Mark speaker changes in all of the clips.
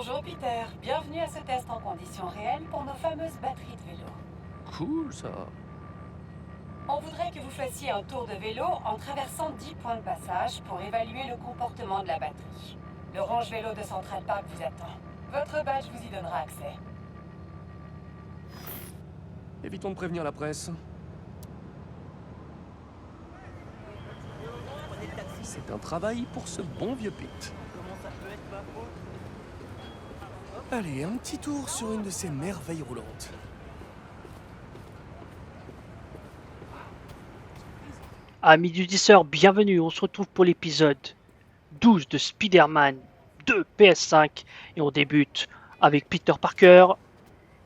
Speaker 1: Bonjour Peter, bienvenue à ce test en conditions réelles pour nos fameuses batteries de vélo.
Speaker 2: Cool ça.
Speaker 1: On voudrait que vous fassiez un tour de vélo en traversant 10 points de passage pour évaluer le comportement de la batterie. Le range vélo de Central Park vous attend. Votre badge vous y donnera accès.
Speaker 2: Évitons de prévenir la presse. C'est un travail pour ce bon vieux Pete. Allez, un petit tour sur une de ces merveilles roulantes.
Speaker 3: Amis du Disseur, bienvenue, on se retrouve pour l'épisode 12 de Spider-Man 2 PS5 et on débute avec Peter Parker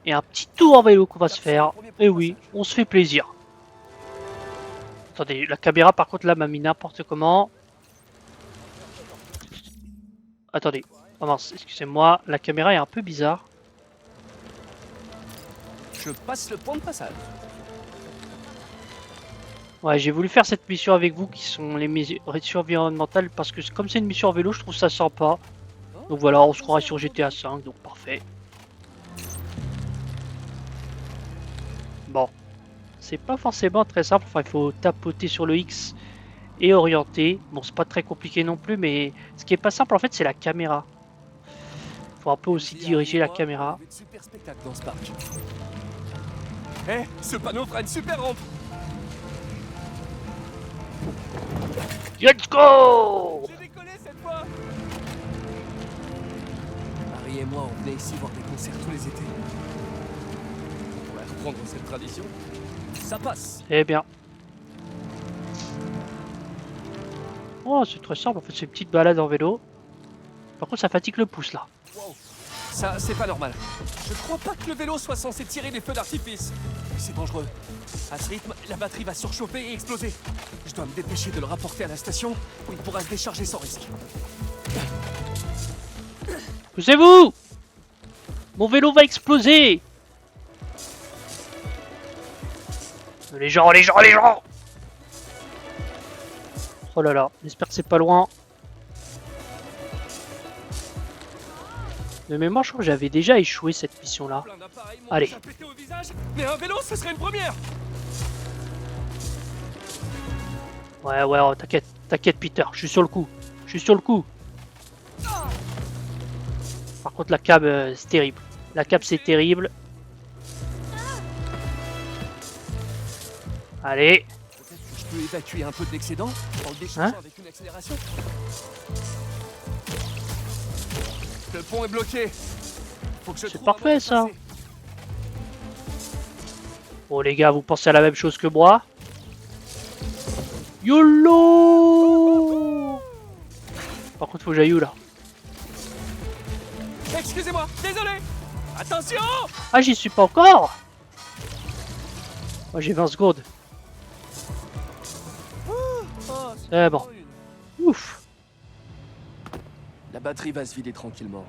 Speaker 3: et un petit tour en vélo qu'on va se faire. Et oui, on se fait plaisir. Attendez, la caméra par contre là m'a mis n'importe comment. Attendez, oh mince, excusez-moi, la caméra est un peu bizarre.
Speaker 2: Je passe le point de passage.
Speaker 3: Ouais, j'ai voulu faire cette mission avec vous qui sont les missions environnementales parce que comme c'est une mission en vélo, je trouve ça sympa. Donc voilà, on se croirait sur GTA 5, donc parfait. Bon, c'est pas forcément très simple, enfin il faut tapoter sur le X et orienter. Bon, c'est pas très compliqué non plus, mais ce qui est pas simple en fait, c'est la caméra. Faut un peu aussi diriger la caméra.
Speaker 2: Super spectacle dans ce parc. Eh, ce panneau fera une super rampe.
Speaker 3: Let's go!
Speaker 2: J'ai décollé cette fois. Marie et moi, on venait ici voir des concerts tous les étés. On va reprendre cette tradition. Ça passe.
Speaker 3: Eh bien. Oh, c'est très simple, en fait, c'est une petite balade en vélo. Par contre, ça fatigue le pouce, là.
Speaker 2: Wow. Ça, c'est pas normal. Je crois pas que le vélo soit censé tirer des feux d'artifice. C'est dangereux. À ce rythme, la batterie va surchauffer et exploser. Je dois me dépêcher de le rapporter à la station où il pourra se décharger sans risque.
Speaker 3: Poussez-vous! Mon vélo va exploser! Les gens! Oh là là, j'espère que c'est pas loin. De mémoire, je crois que j'avais déjà échoué cette mission-là. Allez.
Speaker 2: Mais un vélo, ce serait une première.
Speaker 3: Ouais, oh, t'inquiète Peter, je suis sur le coup. Par contre, la cab, c'est terrible. La cab, c'est terrible. Allez.
Speaker 2: Je peux évacuer un peu de l'excédent en le déchargeant avec une accélération. Le pont est bloqué. Faut que je
Speaker 3: C'est
Speaker 2: trouve
Speaker 3: parfait,
Speaker 2: un moyen de
Speaker 3: ça.
Speaker 2: passer.
Speaker 3: Bon les gars, vous pensez à la même chose que moi? YOLO! Par contre, faut que j'aille où là?
Speaker 2: Excusez-moi, désolé. Attention!
Speaker 3: Ah, j'y suis pas encore! Moi j'ai 20 secondes. C'est bon. Ouf!
Speaker 2: La batterie va se vider tranquillement.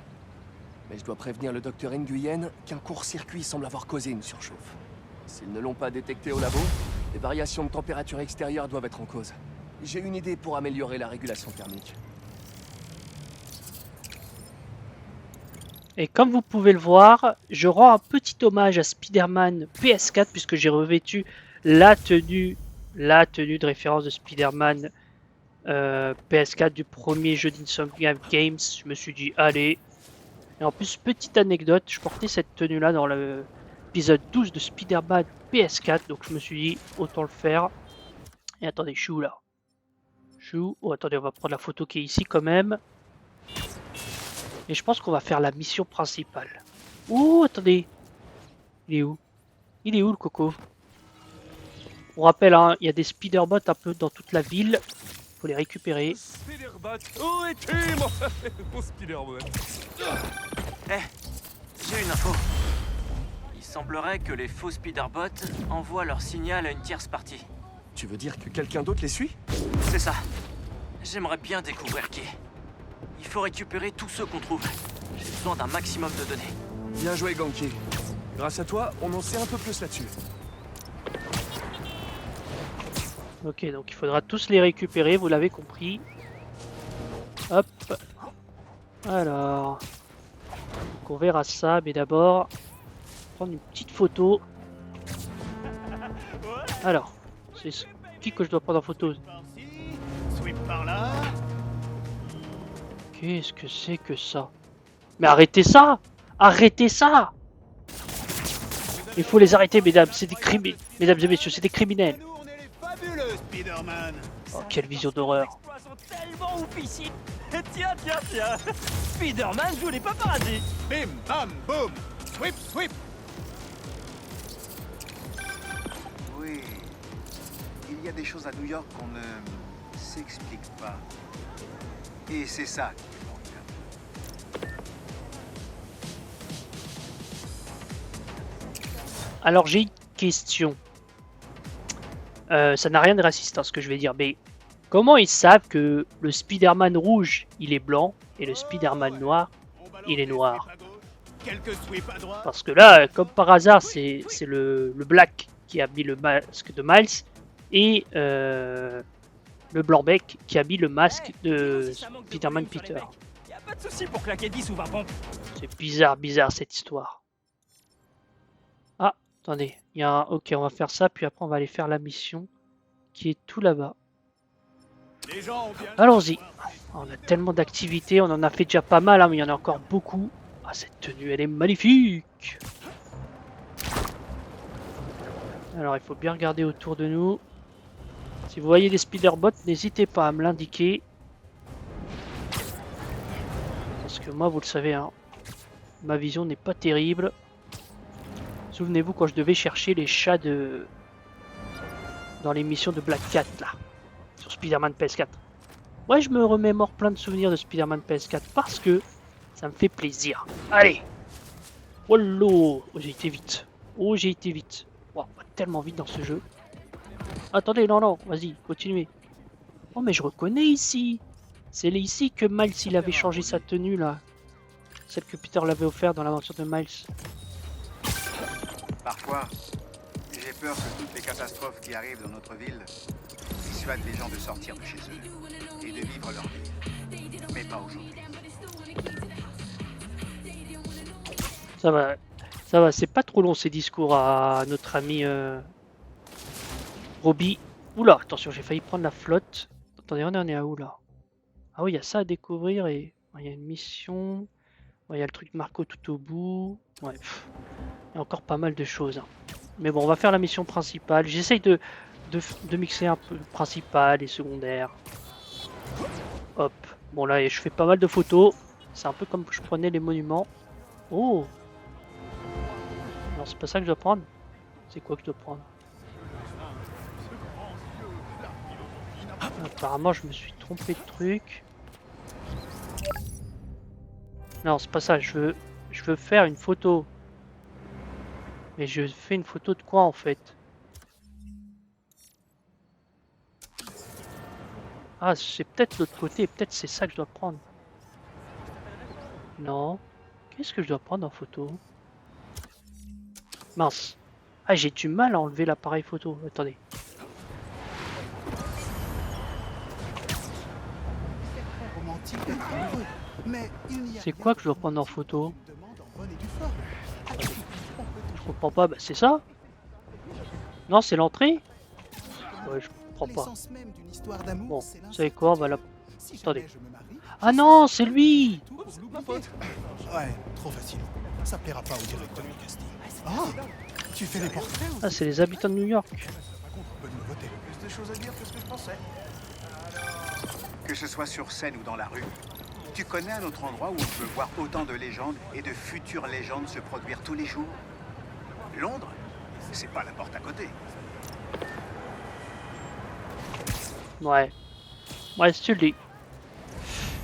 Speaker 2: Mais je dois prévenir le docteur Nguyen qu'un court-circuit semble avoir causé une surchauffe. S'ils ne l'ont pas détecté au labo, les variations de température extérieure doivent être en cause. J'ai une idée pour améliorer la régulation thermique.
Speaker 3: Et comme vous pouvez le voir, je rends un petit hommage à Spider-Man PS4 puisque j'ai revêtu la tenue de référence de Spider-Man PS4 du premier jeu d'Insomniac Games. Je me suis dit, allez. Et en plus, petite anecdote, je portais cette tenue-là dans l'épisode 12 de Spider-Man PS4. Donc je me suis dit, autant le faire. Et attendez, je suis où là? Oh, attendez, on va prendre la photo qui est ici quand même. Et je pense qu'on va faire la mission principale. Oh, attendez. Il est où le coco? On rappelle, hein, il y a des Spider-Bots un peu dans toute la ville. Faut les récupérer.
Speaker 2: Spider-Bot, où es-tu, mon Spider-Bot?
Speaker 4: J'ai une info. Il semblerait que les faux Spider-Bots envoient leur signal à une tierce partie.
Speaker 2: Tu veux dire que quelqu'un d'autre les suit?
Speaker 4: C'est ça. J'aimerais bien découvrir qui. Il faut récupérer tous ceux qu'on trouve. J'ai besoin d'un maximum de données.
Speaker 2: Bien joué, Ganke. Grâce à toi, on en sait un peu plus là-dessus.
Speaker 3: Ok, donc il faudra tous les récupérer, vous l'avez compris. Hop. Alors. Donc on verra ça, mais d'abord, prendre une petite photo. Alors, c'est qui que je dois prendre en photo?
Speaker 5: Sweep par là.
Speaker 3: Qu'est-ce que c'est que ça? Mais arrêtez ça! Arrêtez ça! Il faut les arrêter, mesdames, c'est des criminels. Mesdames et messieurs, c'est des criminels.
Speaker 5: Nous, on est les fabuleux Spider-Man.
Speaker 3: Oh, quelle vision d'horreur.
Speaker 4: Les exploits sont tellement ouf ici. Tiens, tiens, tiens. Spider-Man joue les paparazzis.
Speaker 5: Bim, bam, boum. Sweep, sweep.
Speaker 6: Oui, il y a des choses à New York qu'on ne s'explique pas. Et c'est ça qui manque.
Speaker 3: Alors j'ai une question. Ça n'a rien de raciste hein, ce que je vais dire, mais comment ils savent que le Spider-Man rouge il est blanc et le Spider-Man noir
Speaker 5: On balance
Speaker 3: il est
Speaker 5: des
Speaker 3: noir?
Speaker 5: sweeps à gauche, quelques sweeps à droite.
Speaker 3: Parce que là, comme par hasard, c'est le Black qui a mis le masque de Miles et le Blanc-Bec qui a mis le masque de Spider-Man Peter.
Speaker 4: Y a pas de souci pour claquer 10 ou 20 pompes.
Speaker 3: C'est bizarre cette histoire. Ah, attendez, il y a un... Ok, on va faire ça, puis après on va aller faire la mission qui est tout là-bas.
Speaker 5: Les gens ont bien...
Speaker 3: Allons-y. On a tellement d'activités, on en a fait déjà pas mal, hein, mais il y en a encore beaucoup. Ah, cette tenue, elle est magnifique. Alors, il faut bien regarder autour de nous. Si vous voyez des Spider-Bots, n'hésitez pas à me l'indiquer. Parce que moi, vous le savez, hein, ma vision n'est pas terrible. Souvenez-vous quand je devais chercher les chats de... dans l'émission de Black Cat, là. Sur Spider-Man PS4. Ouais, je me remémore plein de souvenirs de Spider-Man PS4 parce que ça me fait plaisir. Allez. Oh, j'ai été vite. Oh, j'ai été vite. Wow, tellement vite dans ce jeu. Attendez, non, vas-y, continuez. Oh, mais je reconnais ici. C'est ici que Miles, il avait changé sa tenue, là. Celle que Peter l'avait offert dans l'aventure de Miles.
Speaker 6: Parfois, j'ai peur que toutes les catastrophes qui arrivent dans notre ville dissuadent les gens de sortir de chez eux et de vivre leur vie. Mais pas aujourd'hui.
Speaker 3: Ça va, c'est pas trop long ces discours à notre ami Robbie. Oula, attention, j'ai failli prendre la flotte. Attendez, on est à où là? Ah oui, il y a ça à découvrir et il y a une mission. Il y a le truc Marco tout au bout. Ouais, il y a encore pas mal de choses. Hein. Mais bon, on va faire la mission principale. J'essaye de mixer un peu le principal et secondaire. Hop. Bon là, je fais pas mal de photos. C'est un peu comme je prenais les monuments. Oh! Non, c'est pas ça que je dois prendre. C'est quoi que je dois prendre? Apparemment, je me suis trompé de truc. Non, c'est pas ça. Je veux faire une photo. Mais je fais une photo de quoi en fait? Ah, c'est peut-être l'autre côté. Peut-être c'est ça que je dois prendre. Non. Qu'est-ce que je dois prendre en photo? Mince. Ah, j'ai du mal à enlever l'appareil photo. Attendez. C'est quoi que je dois prendre en photo? Je comprends pas. Bah, c'est ça? Non, c'est l'entrée? Ouais, je comprends pas. Bon, vous savez quoi? On va la... Attendez. Ah non, c'est lui!
Speaker 5: Ouais, trop facile. Ça plaira pas au directeur du casting. Ah, tu fais des portraits ou
Speaker 3: Ah, c'est les habitants de New York.
Speaker 5: bonne nouveauté.
Speaker 6: Plus de choses à dire que ce que je pensais. Que ce soit sur scène ou dans la rue, tu connais un autre endroit où on peut voir autant de légendes et de futures légendes se produire tous les jours? Londres, c'est pas la porte à côté.
Speaker 3: Ouais. Ouais, si tu le dis.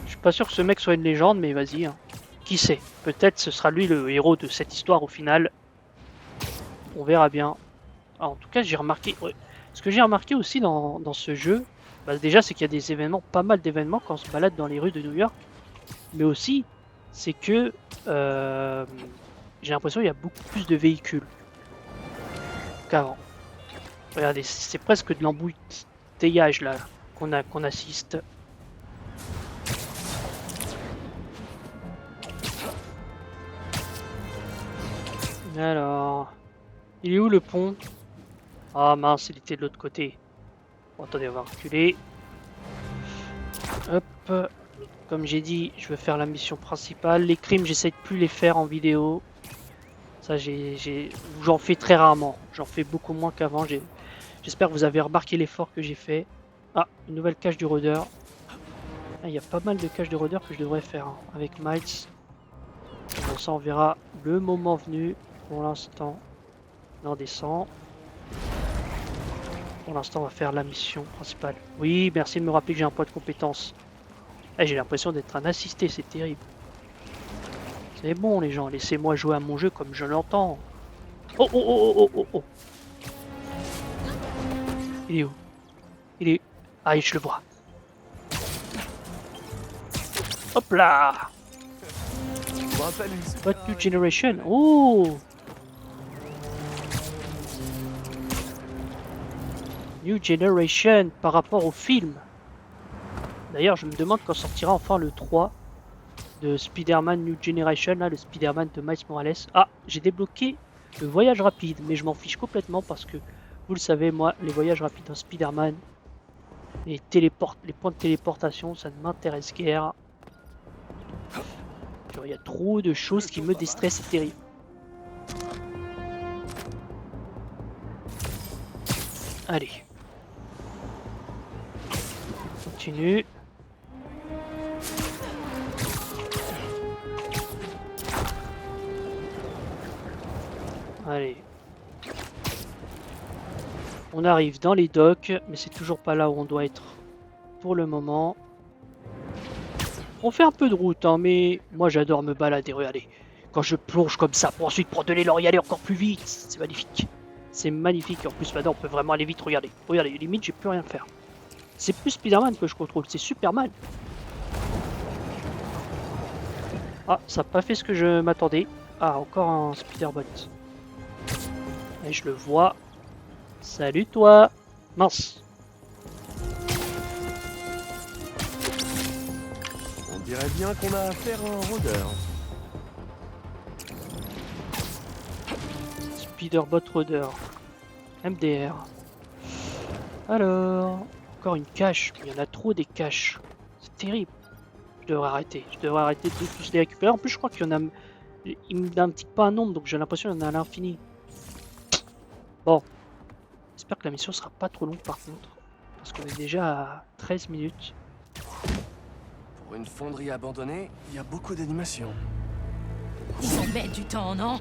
Speaker 3: Je suis pas sûr que ce mec soit une légende, mais vas-y. Hein. Qui sait? Peut-être ce sera lui le héros de cette histoire au final. On verra bien. Alors, en tout cas, j'ai remarqué... Ouais. Ce que j'ai remarqué aussi dans ce jeu, bah, déjà, c'est qu'il y a des événements, pas mal d'événements quand on se balade dans les rues de New York. Mais aussi, c'est que j'ai l'impression qu'il y a beaucoup plus de véhicules qu'avant. Regardez, c'est presque de l'embouteillage là qu'on assiste. Alors... Il est où le pont? Ah mince, il était de l'autre côté. Bon, attendez, on va reculer. Hop. Comme j'ai dit, je veux faire la mission principale. Les crimes, j'essaie de plus les faire en vidéo. Ça, j'en fais très rarement. J'en fais beaucoup moins qu'avant. J'espère que vous avez remarqué l'effort que j'ai fait. Ah, une nouvelle cache du rôdeur. Ah, il y a pas mal de caches de rôdeur que je devrais faire hein, avec Miles. Bon, ça, on verra le moment venu. Pour l'instant, on descend. Pour l'instant, on va faire la mission principale. Oui, merci de me rappeler que j'ai un point de compétence. Eh, j'ai l'impression d'être un assisté, c'est terrible. C'est bon les gens, laissez-moi jouer à mon jeu comme je l'entends. Oh oh oh oh oh oh. Il est où? Il est... Ah, je le vois. Hop là.
Speaker 2: Je me rappelle une...
Speaker 3: What New Generation? Oh. New Generation par rapport au film. D'ailleurs, je me demande quand sortira enfin le 3 de Spider-Man New Generation, là, le Spider-Man de Miles Morales. Ah, j'ai débloqué le voyage rapide, mais je m'en fiche complètement parce que, vous le savez, moi, les voyages rapides dans Spider-Man, les points de téléportation, ça ne m'intéresse guère. Il y a trop de choses qui me déstressent, c'est terrible. Allez. Continue. Allez. On arrive dans les docks, mais c'est toujours pas là où on doit être pour le moment. On fait un peu de route, hein, mais moi j'adore me balader, regardez. Quand je plonge comme ça pour ensuite prendre de l'élan et aller encore plus vite, c'est magnifique. C'est magnifique, en plus maintenant on peut vraiment aller vite, regardez. Regardez, limite j'ai plus rien à faire. C'est plus Spider-Man que je contrôle, c'est Superman. Ah, ça n'a pas fait ce que je m'attendais. Ah, encore un Spider-Bot. Et je le vois. Salut toi. Mince.
Speaker 2: On dirait bien qu'on a affaire à un rôdeur.
Speaker 3: Spider-Bot Rôdeur. MDR. Alors... Encore une cache. Il y en a trop des caches. C'est terrible. Je devrais arrêter. Je devrais arrêter de tous les récupérer. En plus, je crois qu'il y en a... Il me indique pas un nombre, donc j'ai l'impression qu'il y en a à l'infini. Bon. J'espère que la mission sera pas trop longue par contre. Parce qu'on est déjà à 13 minutes.
Speaker 2: Pour une fonderie abandonnée, il y a beaucoup d'animation.
Speaker 7: Ils en mettent du temps, non?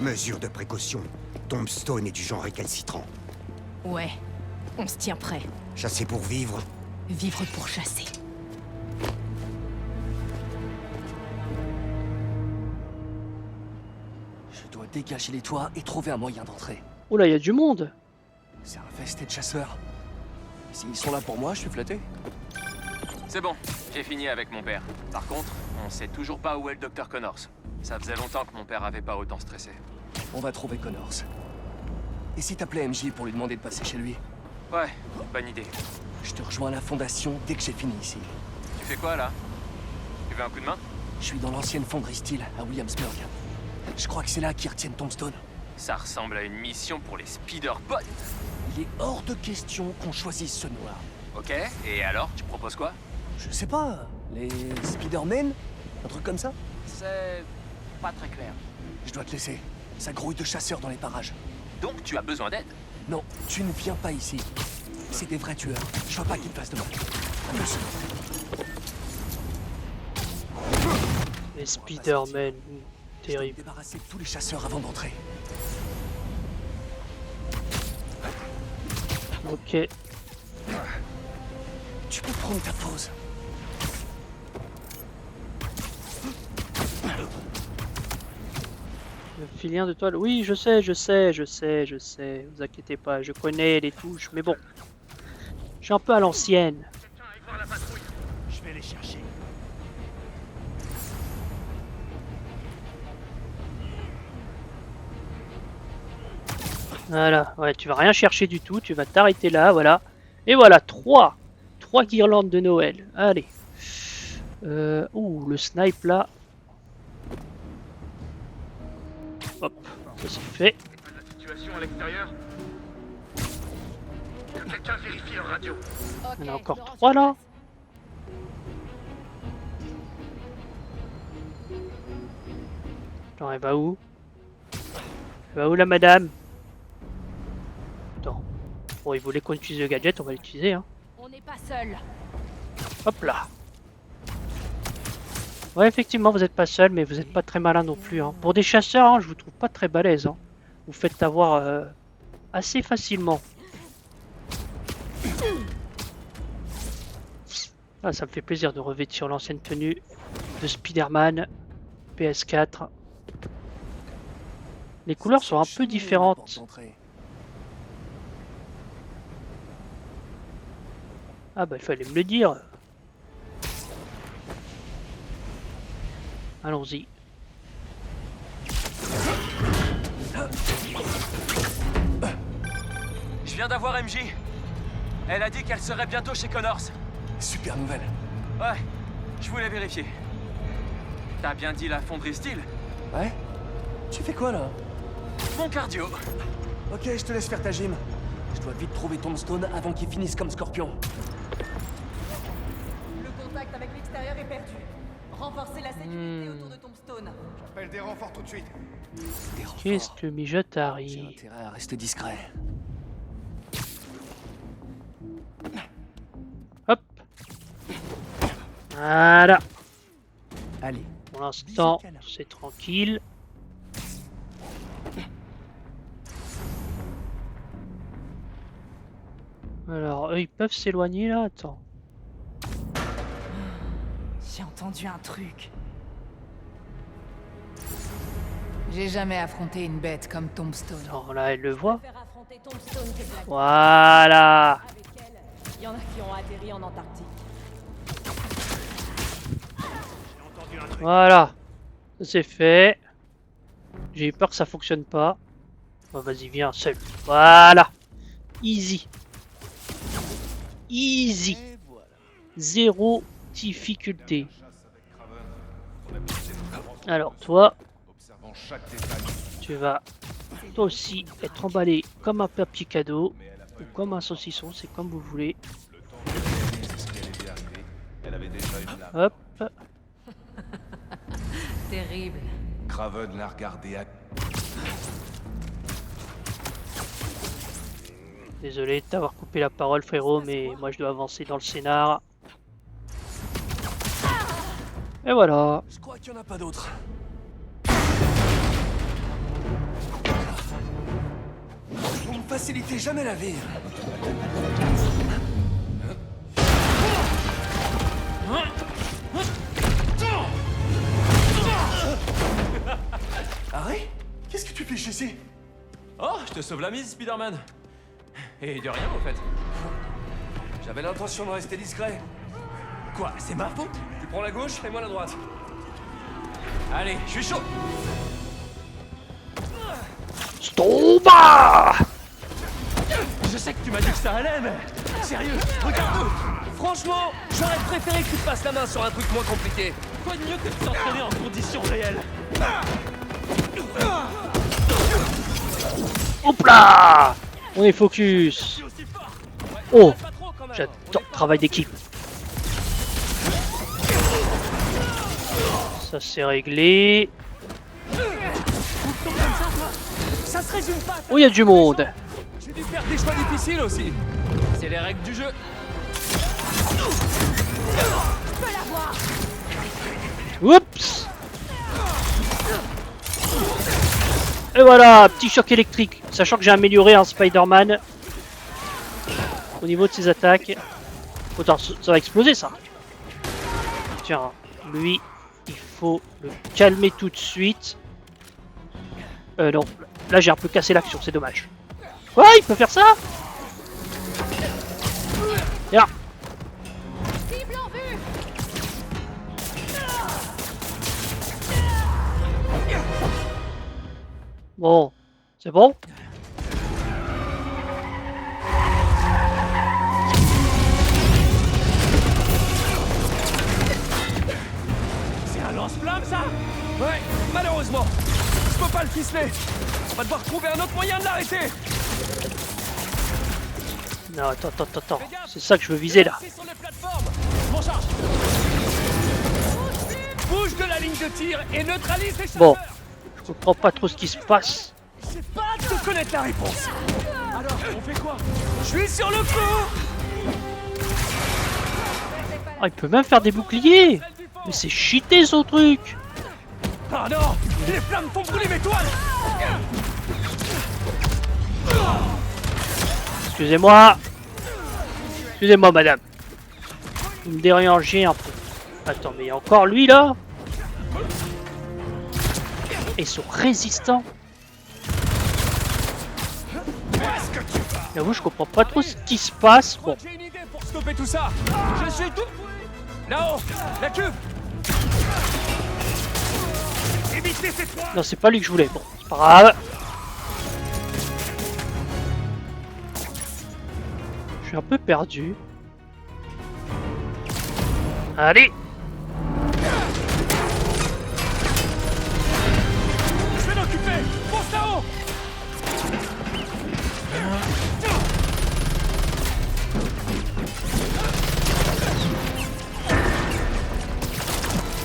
Speaker 8: Mesure de précaution. Tombstone est du genre récalcitrant.
Speaker 7: Ouais, on se tient prêt.
Speaker 8: Chasser pour vivre.
Speaker 7: Vivre pour chasser.
Speaker 2: Je dois dégager les toits et trouver un moyen d'entrer.
Speaker 3: Oh là, il y a du monde.
Speaker 2: C'est infesté de chasseurs. S'ils sont là pour moi, je suis flatté.
Speaker 4: C'est bon, j'ai fini avec mon père. Par contre, on sait toujours pas où est le docteur Connors. Ça faisait longtemps que mon père avait pas autant stressé.
Speaker 2: On va trouver Connors. Et si t'appelais MJ pour lui demander de passer chez lui?
Speaker 4: Ouais, bonne idée.
Speaker 2: Je te rejoins à la fondation dès que j'ai fini ici.
Speaker 4: Tu fais quoi là? Tu veux un coup de main?
Speaker 2: Je suis dans l'ancienne fonderie Steel à Williamsburg. Je crois que c'est là qu'ils retiennent Tombstone.
Speaker 4: Ça ressemble à une mission pour les Spider-Bots.
Speaker 2: Il est hors de question qu'on choisisse ce noir.
Speaker 4: Ok, et alors, tu proposes quoi?
Speaker 2: Je sais pas, les Spider-Men? Un truc comme ça?
Speaker 4: C'est pas très clair.
Speaker 2: Je dois te laisser. Ça grouille de chasseurs dans les parages.
Speaker 4: Donc tu as besoin d'aide?
Speaker 2: Non, tu ne viens pas ici. C'est des vrais tueurs. Je veux pas qu'ils me fassent de mal. À plus.
Speaker 3: Les Spider-Man.
Speaker 2: Je dois me
Speaker 3: Terrible.
Speaker 2: débarrasser de tous les chasseurs avant d'entrer.
Speaker 3: Ok.
Speaker 2: Tu peux prendre ta pause.
Speaker 3: Le filien de toile. Oui, je sais. Vous inquiétez pas, je connais les touches, mais bon. Je suis un peu à l'ancienne.
Speaker 5: Je vais les chercher.
Speaker 3: Voilà, ouais, tu vas rien chercher du tout, tu vas t'arrêter là, voilà. Et voilà, 3 guirlandes de Noël. Allez. Ouh, le snipe là. Hop. Ça c'est fait.
Speaker 9: La situation à l'extérieur. Que quelqu'un vérifie leur radio.
Speaker 3: Il y en a encore 3 là. Attends, elle va où? Elle va où la madame? Attends. Bon, il voulait qu'on utilise le gadget, on va l'utiliser. Hein.
Speaker 7: On n'est pas seul.
Speaker 3: Hop là. Ouais, effectivement, vous n'êtes pas seul, mais vous n'êtes pas très malin non plus. Hein. Pour des chasseurs, hein, je vous trouve pas très balèze. Hein. Vous faites avoir assez facilement. Ah, ça me fait plaisir de revêtir l'ancienne tenue de Spider-Man PS4. Les couleurs sont un peu différentes. Ah bah il fallait me le dire. Allons-y.
Speaker 4: Je viens d'avoir MJ. Elle a dit qu'elle serait bientôt chez Connors.
Speaker 2: Super nouvelle.
Speaker 4: Ouais, je voulais vérifier. T'as bien dit la fonderie style?
Speaker 2: Ouais? Tu fais quoi là?
Speaker 4: Mon cardio.
Speaker 2: Ok, je te laisse faire ta gym. Je dois vite trouver Tombstone avant qu'il finisse comme Scorpion.
Speaker 1: Le contact avec l'extérieur est perdu. Renforcez la sécurité autour de Tombstone.
Speaker 6: J'appelle des renforts tout de suite.
Speaker 2: Des renforts.
Speaker 3: Qu'est-ce que le
Speaker 2: J'ai
Speaker 3: mijotari?
Speaker 2: intérêt à rester discret.
Speaker 3: Hop. Voilà.
Speaker 2: Allez.
Speaker 3: Pour l'instant, c'est tranquille. Alors, eux, ils peuvent s'éloigner là. Attends.
Speaker 10: J'ai entendu un truc. J'ai jamais affronté une bête comme Tombstone.
Speaker 3: Non, là, elle le voit.
Speaker 1: Faire affronter Tombstone que Black.
Speaker 3: Voilà.
Speaker 1: Avec elle, il y en a qui ont atterri en Antarctique.
Speaker 3: Voilà. Ça c'est fait. J'ai eu peur que ça fonctionne pas. Bon, vas-y, viens, seul. Voilà. Easy. Easy. Zéro difficulté. Alors, toi, tu vas toi aussi être emballé comme un papier cadeau ou comme un saucisson, c'est comme vous voulez. Hop.
Speaker 10: Terrible.
Speaker 9: Craven l'a regardé à...
Speaker 3: Désolé de t'avoir coupé la parole, frérot, mais moi je dois avancer dans le scénar. Et voilà.
Speaker 2: Je crois qu'il n'y en a pas d'autres. Vous me facilitez jamais la vie. Harry? Qu'est-ce que tu fais ici?
Speaker 4: Oh, je te sauve la mise, Spider-Man. Et de rien, au fait.
Speaker 2: J'avais l'intention de rester discret.
Speaker 4: Quoi, c'est ma faute?
Speaker 2: Tu prends la gauche et moi la droite.
Speaker 4: Allez, je suis chaud.
Speaker 3: Stomba!
Speaker 4: Je sais que tu m'as dit que ça allait, mais... Sérieux, regarde-nous.
Speaker 2: Franchement, j'aurais préféré que tu te passes la main sur un truc moins compliqué.
Speaker 4: Quoi de mieux que de s'entraîner en conditions réelles?
Speaker 3: Hop là! On est focus. Oh, j'adore le travail d'équipe. Ça c'est réglé.
Speaker 4: Ça se résume pas.
Speaker 3: Oh, il y a du monde.
Speaker 4: J'ai dû faire des choix difficiles aussi. C'est les règles du jeu.
Speaker 3: Oups. Et voilà, petit choc électrique. Sachant que j'ai amélioré un Spider-Man au niveau de ses attaques. Attends, ça va exploser ça. Tiens, lui, il faut le calmer tout de suite. Non, là j'ai un peu cassé l'action, c'est dommage. Quoi, il peut faire ça? Tiens. Bon, c'est bon?
Speaker 4: C'est un lance-flamme, ça?
Speaker 2: Ouais, malheureusement. Je peux pas le ficeler. On va devoir trouver un autre moyen de l'arrêter.
Speaker 3: Non, attends. C'est ça que je veux viser là.
Speaker 2: Sur les plateformes. Je m'en charge. Bouge de la ligne de tir et neutralise les chasseurs.
Speaker 3: Bon, je comprends pas trop ce qui se passe.
Speaker 2: C'est pas de connaître la réponse. Alors, on fait quoi? Je suis sur le coup.
Speaker 3: Ah, il peut même faire des boucliers. Mais c'est cheaté son truc.
Speaker 2: Ah non, les flammes font brûler mes toiles.
Speaker 3: Excusez-moi. Excusez-moi, madame. Vous me dérangez un peu. Attends, mais il y a encore lui là. Et ils sont résistants. J'avoue, je comprends pas trop ce qui se passe. Bon.
Speaker 2: J'ai une idée pour stopper tout ça. Je suis tout. Là-haut, la cuve. Évitez ces trois.
Speaker 3: Non, c'est pas lui que je voulais. Bon, c'est pas grave. Je suis un peu perdu. Allez.
Speaker 2: Je vais m'occuper. Fonce là-haut.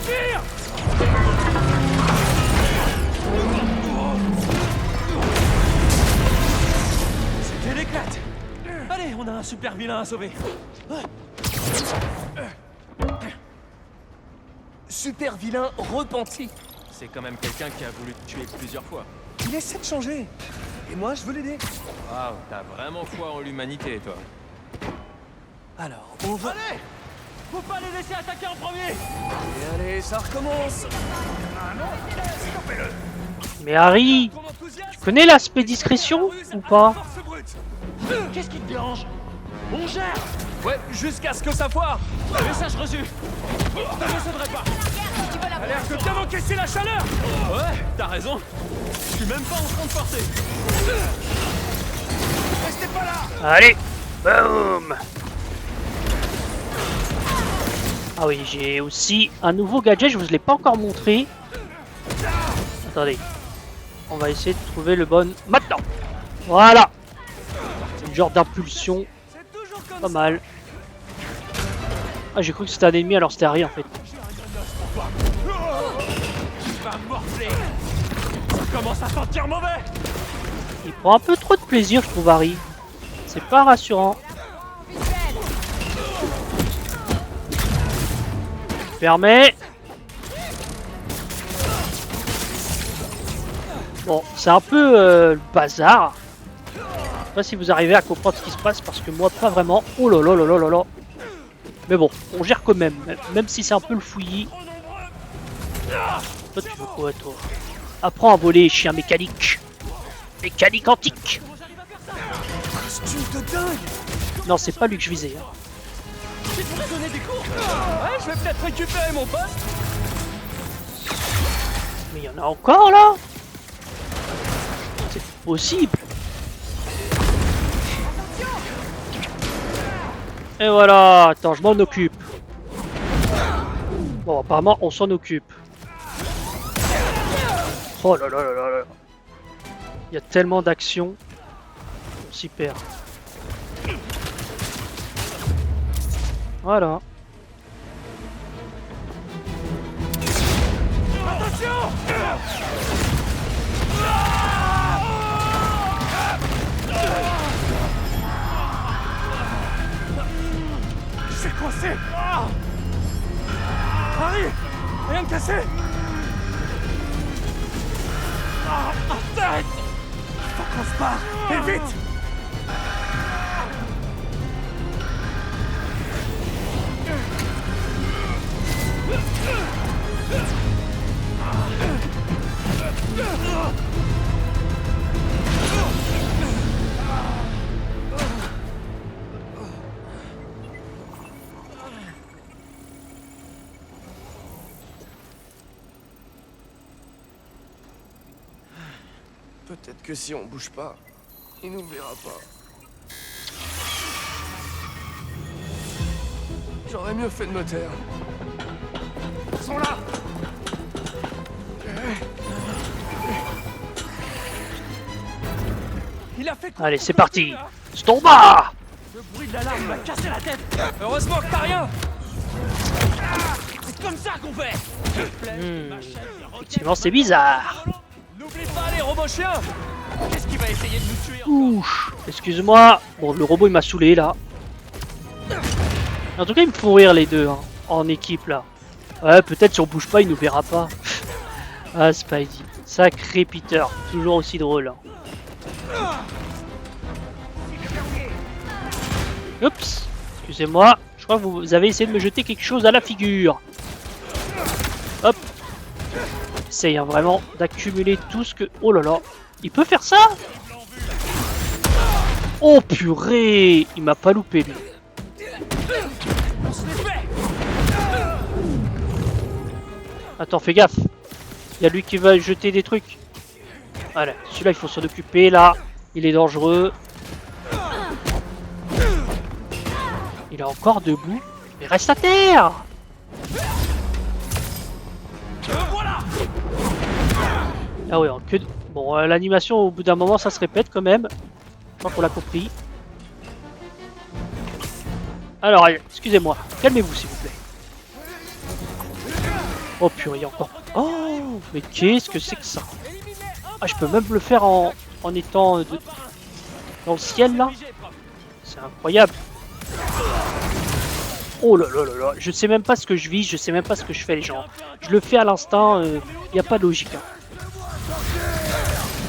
Speaker 2: Tire. C'était l'éclate. Allez, on a un super vilain à sauver. Super vilain repenti. C'est quand même quelqu'un qui a voulu te tuer plusieurs fois. Il essaie de changer. Et moi, je veux l'aider. Waouh, t'as vraiment foi en l'humanité, toi. Alors, on va... Allez! Faut pas les laisser attaquer en premier! Et allez, ça recommence! Ah non! Stoppez-le!
Speaker 3: Mais Harry, tu connais l'aspect discrétion ou pas?
Speaker 2: Qu'est-ce qui te dérange? On gère! Ouais, jusqu'à ce que ça foire! Message reçu! Ne me céderai pas! Alerte de bien encaisser la chaleur! Ouais, t'as raison! Je suis même pas en train de forcer! Restez pas là!
Speaker 3: Allez, boum. Ah oui, j'ai aussi un nouveau gadget, je vous l'ai pas encore montré. Attendez, on va essayer de trouver le bon... Maintenant. Voilà. C'est une genre d'impulsion. Pas mal. Ah, j'ai cru que c'était un ennemi alors c'était Harry en fait.
Speaker 2: Va morfler! Ça commence à sentir mauvais!
Speaker 3: Il prend un peu trop de plaisir, je trouve, Harry. C'est pas rassurant. Permet. Bon, c'est un peu le bazar. Je sais pas si vous arrivez à comprendre ce qui se passe parce que moi, pas vraiment. Oh là là là là là là. Mais bon, on gère quand même, même si c'est un peu le fouillis. Toi, tu veux quoi, toi? Apprends à voler, chien mécanique. Mécanique antique.
Speaker 2: Costume de dingue!
Speaker 3: Non, c'est pas lui que je visais. Hein.
Speaker 2: Tu pourrais donner des cours? Ouais, je vais peut-être récupérer mon poste.
Speaker 3: Mais il y en a encore là? C'est possible. Et voilà, attends, je m'en occupe. Bon, apparemment, on s'en occupe. Oh là là là là là. Il y a tellement d'actions. On s'y perd. Voilà.
Speaker 2: Attention! C'est coincé! Harry! Rien de cassé! Arrête! Faut qu'on se barre! Et vite! Peut-être que si on bouge pas, il nous verra pas. J'aurais mieux fait de me taire. Ils sont là! Il a fait quoi?
Speaker 3: Allez, c'est parti. Stomba.
Speaker 4: Le bruit de l'alarme m'a cassé la tête.
Speaker 2: Heureusement que t'as rien.
Speaker 4: C'est comme ça qu'on fait.
Speaker 3: Effectivement, c'est bizarre.
Speaker 2: N'oublie pas les robots chiens.
Speaker 4: Qu'est-ce qui va essayer de nous tuer?
Speaker 3: Ouh, excuse-moi. Bon, le robot il m'a saoulé là. En tout cas, ils me font rire les deux, hein, en équipe là. Ouais, peut-être si on bouge pas, il nous verra pas. Ah, Spidey. Sacré Peter. Toujours aussi drôle. Hein. Oups. Excusez-moi. Je crois que vous avez essayé de me jeter quelque chose à la figure. Hop. Essaye hein, vraiment d'accumuler tout ce que... Oh là là. Il peut faire ça? Oh purée. Il m'a pas loupé lui. Attends, fais gaffe. Il y a lui qui va jeter des trucs. Voilà, celui-là il faut s'en occuper là. Il est dangereux. Il est encore debout. Mais reste à terre. Ah ouais, en queue de... Bon, l'animation au bout d'un moment ça se répète quand même. Je crois qu'on l'a compris. Alors, excusez-moi. Calmez-vous s'il vous plaît. Oh purée, encore. Oh, mais qu'est-ce que c'est que ça? Ah, je peux même le faire en étant dans le ciel là. C'est incroyable. Oh là là là là, je sais même pas ce que je vis, je sais même pas ce que je fais les gens. Je le fais à l'instant, y a pas de logique. Hein.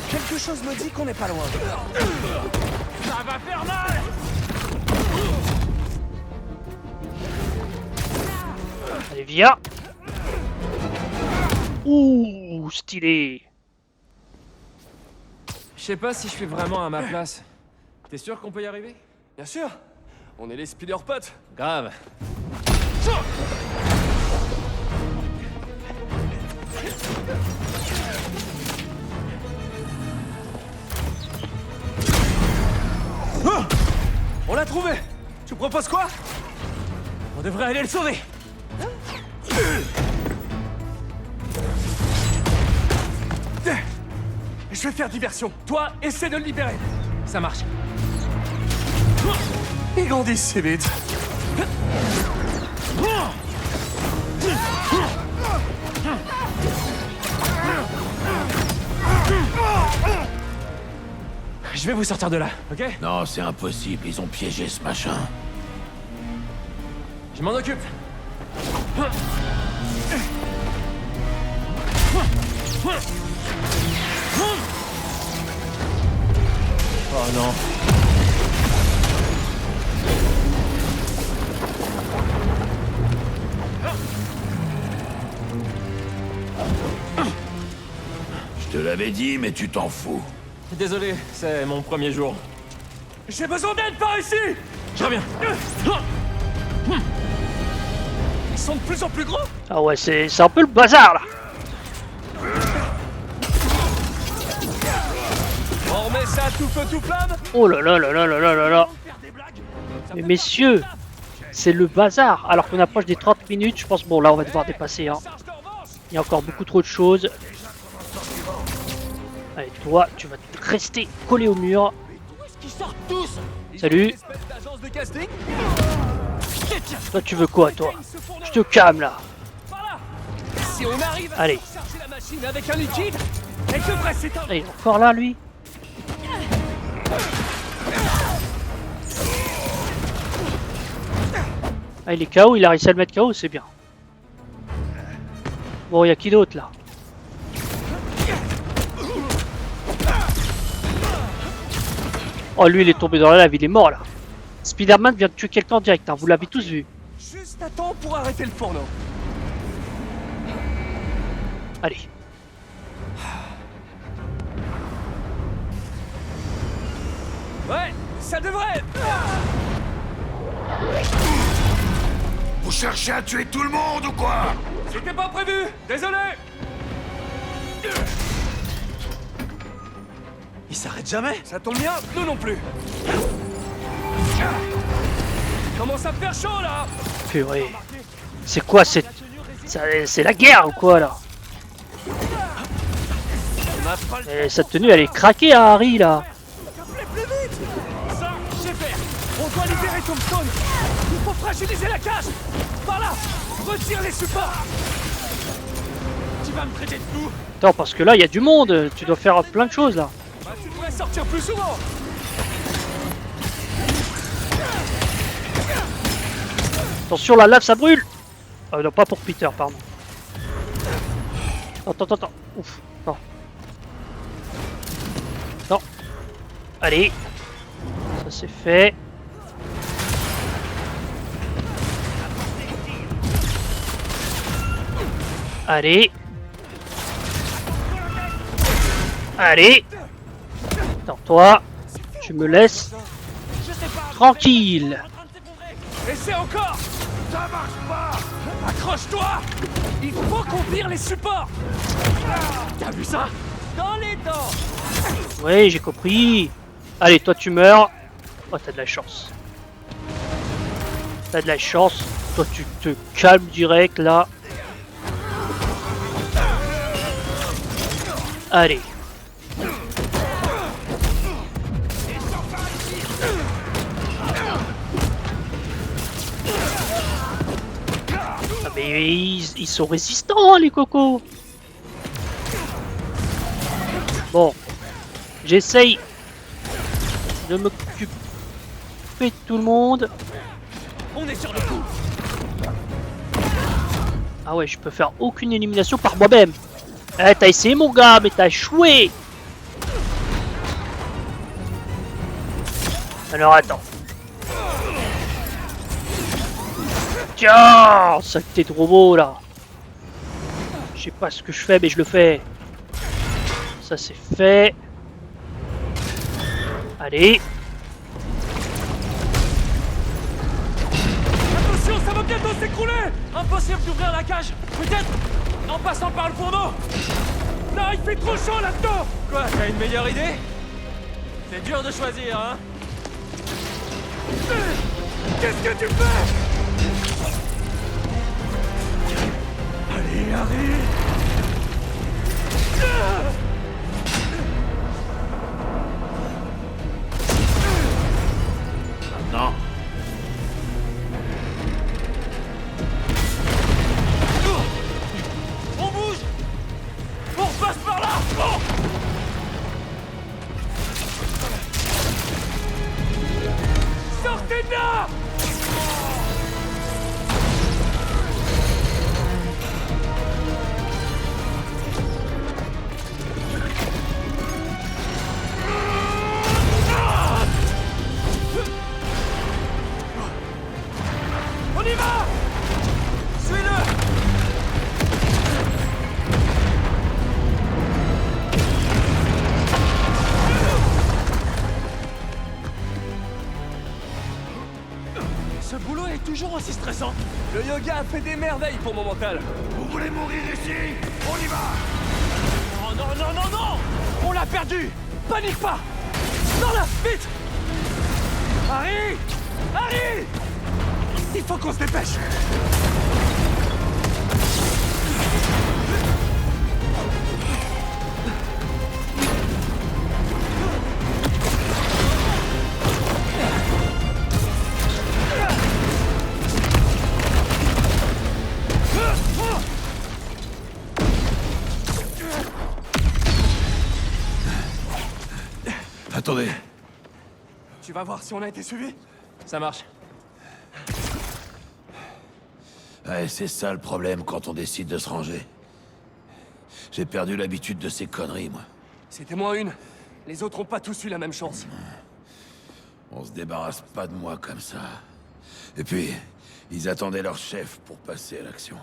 Speaker 2: Quelque chose me dit qu'on n'est pas loin.
Speaker 4: Ça va faire mal.
Speaker 3: Allez, viens. Ouh, stylé.
Speaker 2: Je sais pas si je suis vraiment à ma place. T'es sûr qu'on peut y arriver? Bien sûr. On est les speeder potes.
Speaker 9: Grave.
Speaker 2: Oh, on l'a trouvé. Tu proposes quoi? On devrait aller le sauver. Je vais faire diversion. Toi, essaie de le libérer. Ça marche. Ils grandissent si vite. Je vais vous sortir de là, ok?
Speaker 9: Non, c'est impossible, ils ont piégé ce machin.
Speaker 2: Je m'en occupe.
Speaker 9: Oh non. Je te l'avais dit, mais tu t'en fous.
Speaker 2: Désolé, c'est mon premier jour. J'ai besoin d'aide par ici! Je reviens. Ils sont de plus en plus gros!
Speaker 3: Ah ouais, c'est un peu le bazar là.
Speaker 2: On remet ça tout feu tout flamme?
Speaker 3: Oh là là là là là là là là. Mais messieurs, c'est le bazar. Alors qu'on approche des 30 minutes, je pense, bon là on va devoir dépasser. Hein. Il y a encore beaucoup trop de choses. Allez, toi, tu vas rester collé au mur. Salut. Toi, tu veux quoi, toi? Je te calme là.
Speaker 2: Si on arrive à
Speaker 3: Allez.
Speaker 2: charger la machine avec un liquide, elle devrait s'éteindre.
Speaker 3: Ah, il est encore là, lui. Ah, il est KO, il a réussi à le mettre KO, c'est bien. Bon, il y a qui d'autre là? Oh, lui, il est tombé dans la lave, il est mort là. Spider-Man vient de tuer quelqu'un en direct, hein. Vous l'avez tous vu.
Speaker 2: Juste à temps pour arrêter le fourneau.
Speaker 3: Allez.
Speaker 2: Ouais, ça devrait.
Speaker 9: Vous cherchez à tuer tout le monde ou quoi?
Speaker 2: C'était pas prévu. Désolé.
Speaker 4: Il s'arrête jamais.
Speaker 2: Ça tombe bien, nous non plus. Commence à me faire chaud là.
Speaker 3: Purée. C'est quoi cette... C'est la guerre ou quoi là? Sa tenue elle est craquée à Harry là.
Speaker 11: fragiliser la cage. Par là. Retire les supports. Tu vas me traiter de fou.
Speaker 3: Attends, parce que là, il y a du monde. Tu dois faire plein de choses, là.
Speaker 11: Bah, tu devrais sortir plus souvent.
Speaker 3: Attention, la lave, ça brûle. Ah non, pas pour Peter, pardon. Attends. Ouf, non. Non. Allez. Ça c'est fait. Allez. Allez. Attends, toi. Tu me laisses tranquille.
Speaker 11: Essaie encore. Ça marche pas. Accroche-toi. Il faut qu'on vire les supports. T'as vu ça? Dans les dents.
Speaker 3: Oui, j'ai compris. Allez, toi tu meurs. Oh, t'as de la chance. T'as de la chance. Toi tu te calmes direct là. Allez. Ah mais ils sont résistants les cocos. Bon. J'essaye de m'occuper de tout le monde.
Speaker 11: On est sur le coup.
Speaker 3: Ah ouais, je peux faire aucune élimination par moi-même. Eh, t'as essayé mon gars, mais t'as échoué. Alors attends. Tiens, saleté de robot là. Je sais pas ce que je fais, mais je le fais. Ça c'est fait. Allez.
Speaker 11: Attention, ça va bientôt s'écrouler. Impossible d'ouvrir la cage. Peut-être en passant par le fourneau. Non, il fait trop chaud là-dedans. Quoi, t'as une meilleure idée? C'est dur de choisir, hein. Qu'est-ce que tu fais? Allez, Harry.
Speaker 9: Non.
Speaker 11: On bouge. On passe par là. Oh. Sortez de là. On y va. Suis-le. Ce boulot est toujours aussi stressant. Le yoga a fait des merveilles pour mon mental.
Speaker 9: Vous voulez mourir ici? On y va!
Speaker 11: Oh non, non, non, non! On l'a perdu! Panique pas! Dans là! Vite! Harry! Harry! Il faut qu'on se dépêche!
Speaker 9: Attendez.
Speaker 2: Tu vas voir si on a été suivi?
Speaker 11: Ça marche.
Speaker 9: Ouais, c'est ça le problème quand on décide de se ranger. J'ai perdu l'habitude de ces conneries, moi.
Speaker 2: C'était moins une. Les autres ont pas tous eu la même chance.
Speaker 9: On se débarrasse pas de moi comme ça. Et puis, ils attendaient leur chef pour passer à l'action.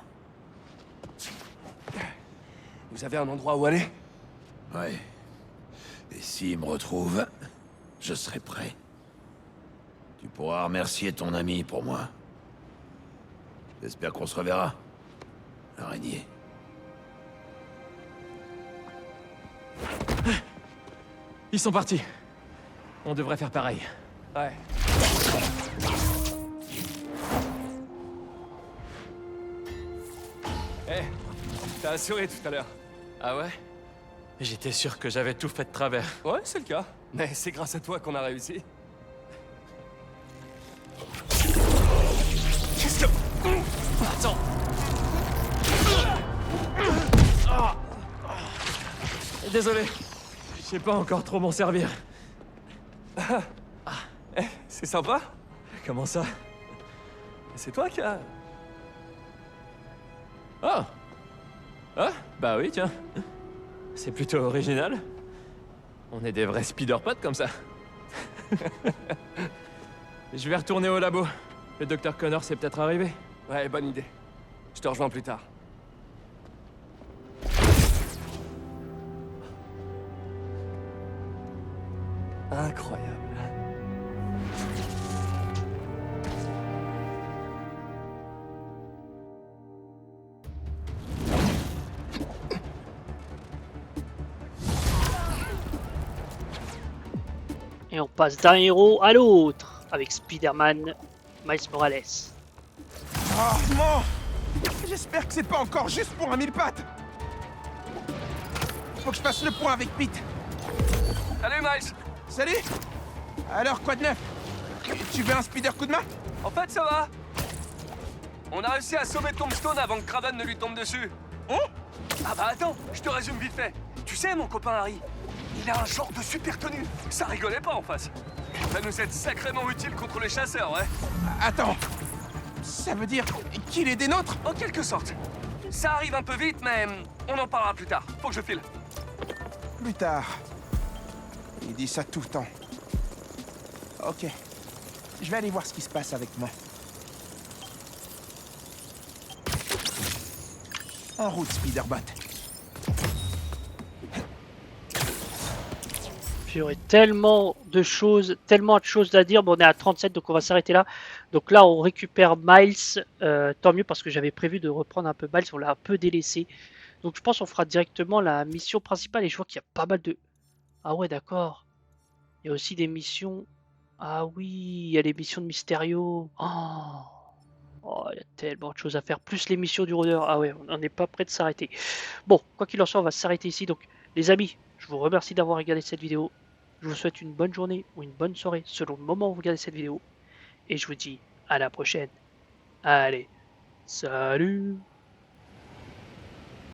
Speaker 2: Vous avez un endroit où aller?
Speaker 9: Ouais. Et s'ils me retrouvent, je serai prêt. Tu pourras remercier ton ami pour moi. J'espère qu'on se reverra. Araignée.
Speaker 11: Ils sont partis. On devrait faire pareil.
Speaker 2: Ouais.
Speaker 11: Eh, t'as assuré tout à l'heure. Ah ouais? J'étais sûr que j'avais tout fait de travers.
Speaker 2: Ouais, c'est le cas. Mais c'est grâce à toi qu'on a réussi.
Speaker 11: Désolé. Je sais pas encore trop m'en servir.
Speaker 2: C'est sympa.
Speaker 11: Comment ça?
Speaker 2: C'est toi qui as...
Speaker 11: Oh! Ah, bah oui, tiens. C'est plutôt original. On est des vrais speederpods comme ça. Je vais retourner au labo. Le docteur Connor s'est peut-être arrivé.
Speaker 2: Ouais, bonne idée. Je te rejoins plus tard. Incroyable.
Speaker 3: Et on passe d'un héros à l'autre avec Spider-Man Miles Morales.
Speaker 5: Oh non! J'espère que c'est pas encore juste pour un mille pattes! Faut que je fasse le point avec Pete.
Speaker 2: Salut Miles.
Speaker 5: Salut! Alors, quoi de neuf? Tu veux un speeder coup de main?
Speaker 2: En fait, ça va. On a réussi à sauver Tombstone avant que Kraven ne lui tombe dessus.
Speaker 5: Hein?
Speaker 2: Ah bah attends, je te résume vite fait. Tu sais, mon copain Harry, il a un genre de super tenue. Ça rigolait pas en face. Ça nous aide sacrément utile contre les chasseurs, ouais.
Speaker 5: Attends, ça veut dire qu'il est des nôtres?
Speaker 2: En quelque sorte. Ça arrive un peu vite, mais on en parlera plus tard. Faut que je file.
Speaker 5: Plus tard. Il dit ça tout le temps. Ok. Je vais aller voir ce qui se passe avec moi. En route, Spiderbot.
Speaker 3: J'aurais tellement de choses à dire. Bon, on est à 37, donc on va s'arrêter là. Donc là, on récupère Miles. Tant mieux parce que j'avais prévu de reprendre un peu Miles. On l'a un peu délaissé. Donc je pense qu'on fera directement la mission principale. Et je vois qu'il y a pas mal de... Ah ouais, d'accord. Il y a aussi des missions... Ah oui, il y a les missions de Mysterio. Oh, il y a tellement de choses à faire. Plus les missions du rôdeur. Ah ouais, on n'est pas prêt de s'arrêter. Bon, quoi qu'il en soit, on va s'arrêter ici. Donc, les amis, je vous remercie d'avoir regardé cette vidéo. Je vous souhaite une bonne journée ou une bonne soirée selon le moment où vous regardez cette vidéo. Et je vous dis à la prochaine. Allez, salut!